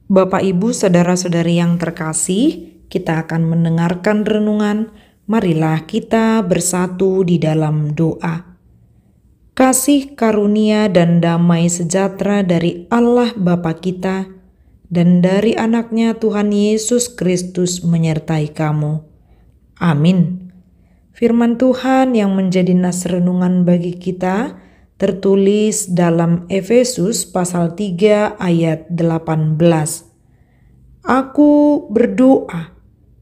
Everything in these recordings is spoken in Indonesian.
Bapak, Ibu, saudara-saudari yang terkasih, kita akan mendengarkan renungan. Marilah kita bersatu di dalam doa. Kasih karunia dan damai sejahtera dari Allah Bapa kita dan dari anaknya Tuhan Yesus Kristus menyertai kamu. Amin. Firman Tuhan yang menjadi nas renungan bagi kita tertulis dalam Efesus pasal 3 ayat 18. Aku berdoa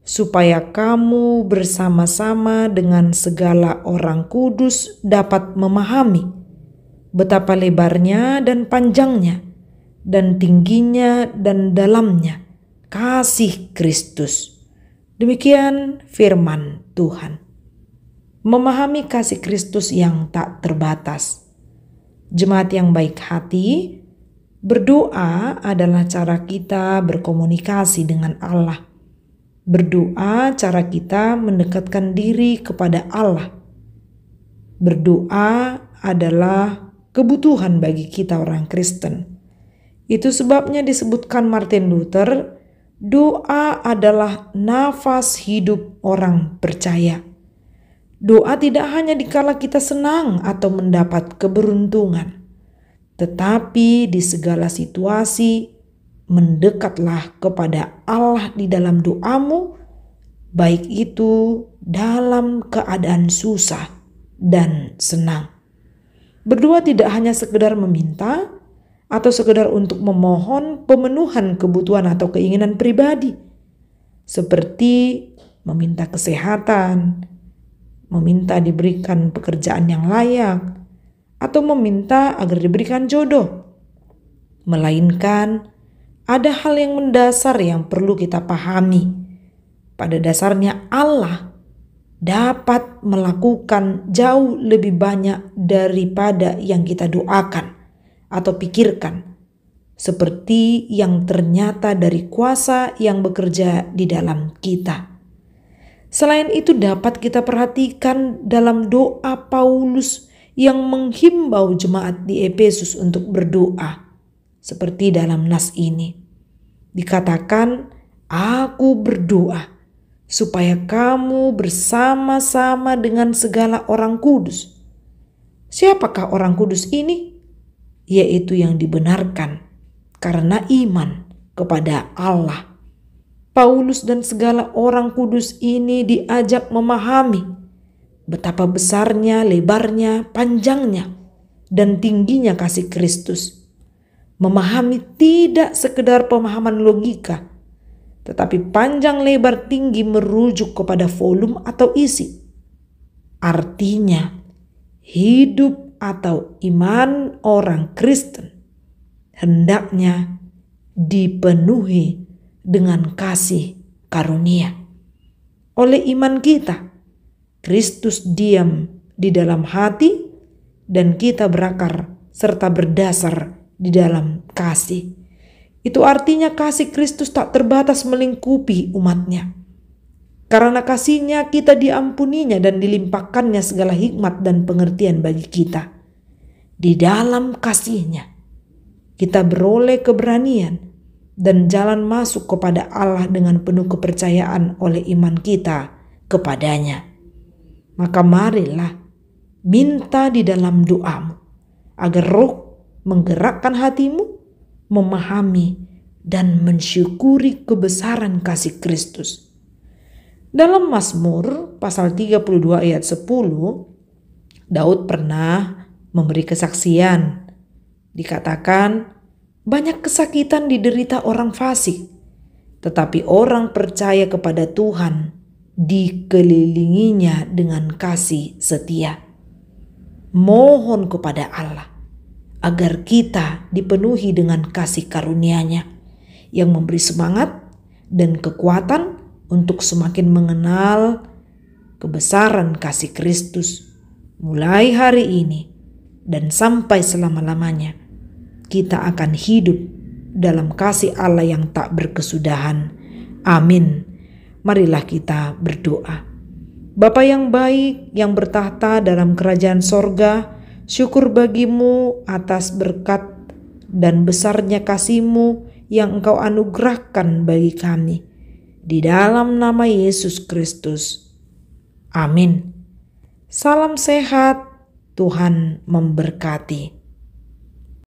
supaya kamu bersama-sama dengan segala orang kudus dapat memahami betapa lebarnya dan panjangnya dan tingginya dan dalamnya kasih Kristus. Demikian firman Tuhan. Memahami kasih Kristus yang tak terbatas. Jemaat yang baik hati, berdoa adalah cara kita berkomunikasi dengan Allah. Berdoa cara kita mendekatkan diri kepada Allah. Berdoa adalah kebutuhan bagi kita orang Kristen. Itu sebabnya disebutkan Martin Luther, doa adalah nafas hidup orang percaya. Doa tidak hanya dikala kita senang atau mendapat keberuntungan, tetapi di segala situasi mendekatlah kepada Allah di dalam doamu, baik itu dalam keadaan susah dan senang. Berdoa tidak hanya sekedar meminta atau sekedar untuk memohon pemenuhan kebutuhan atau keinginan pribadi, seperti meminta kesehatan, meminta diberikan pekerjaan yang layak, atau meminta agar diberikan jodoh. Melainkan ada hal yang mendasar yang perlu kita pahami. Pada dasarnya Allah dapat melakukan jauh lebih banyak daripada yang kita doakan atau pikirkan, seperti yang ternyata dari kuasa yang bekerja di dalam kita. Selain itu dapat kita perhatikan dalam doa Paulus yang menghimbau jemaat di Efesus untuk berdoa. Seperti dalam nas ini. Dikatakan, aku berdoa supaya kamu bersama-sama dengan segala orang kudus. Siapakah orang kudus ini? Yaitu yang dibenarkan karena iman kepada Allah. Paulus dan segala orang kudus ini diajak memahami betapa besarnya, lebarnya, panjangnya, dan tingginya kasih Kristus. Memahami tidak sekedar pemahaman logika, tetapi panjang, lebar, tinggi merujuk kepada volume atau isi. Artinya, hidup atau iman orang Kristen hendaknya dipenuhi dengan kasih karunia. Oleh iman kita, Kristus diam di dalam hati dan kita berakar serta berdasar di dalam kasih. Itu artinya kasih Kristus tak terbatas melingkupi umatnya. Karena kasihnya kita diampuninya dan dilimpahkannya segala hikmat dan pengertian bagi kita. Di dalam kasihnya kita beroleh keberanian dan jalan masuk kepada Allah dengan penuh kepercayaan oleh iman kita kepadanya. Maka marilah minta di dalam doamu agar Roh menggerakkan hatimu memahami dan mensyukuri kebesaran kasih Kristus. Dalam Mazmur pasal 32 ayat 10, Daud pernah memberi kesaksian. Dikatakan, banyak kesakitan diderita orang fasik, tetapi orang percaya kepada Tuhan dikelilinginya dengan kasih setia. Mohon kepada Allah agar kita dipenuhi dengan kasih karunia-Nya yang memberi semangat dan kekuatan untuk semakin mengenal kebesaran kasih Kristus mulai hari ini dan sampai selama-lamanya. Kita akan hidup dalam kasih Allah yang tak berkesudahan. Amin. Marilah kita berdoa. Bapa yang baik yang bertahta dalam kerajaan sorga, syukur bagimu atas berkat dan besarnya kasih-Mu yang Engkau anugerahkan bagi kami. Di dalam nama Yesus Kristus. Amin. Salam sehat, Tuhan memberkati.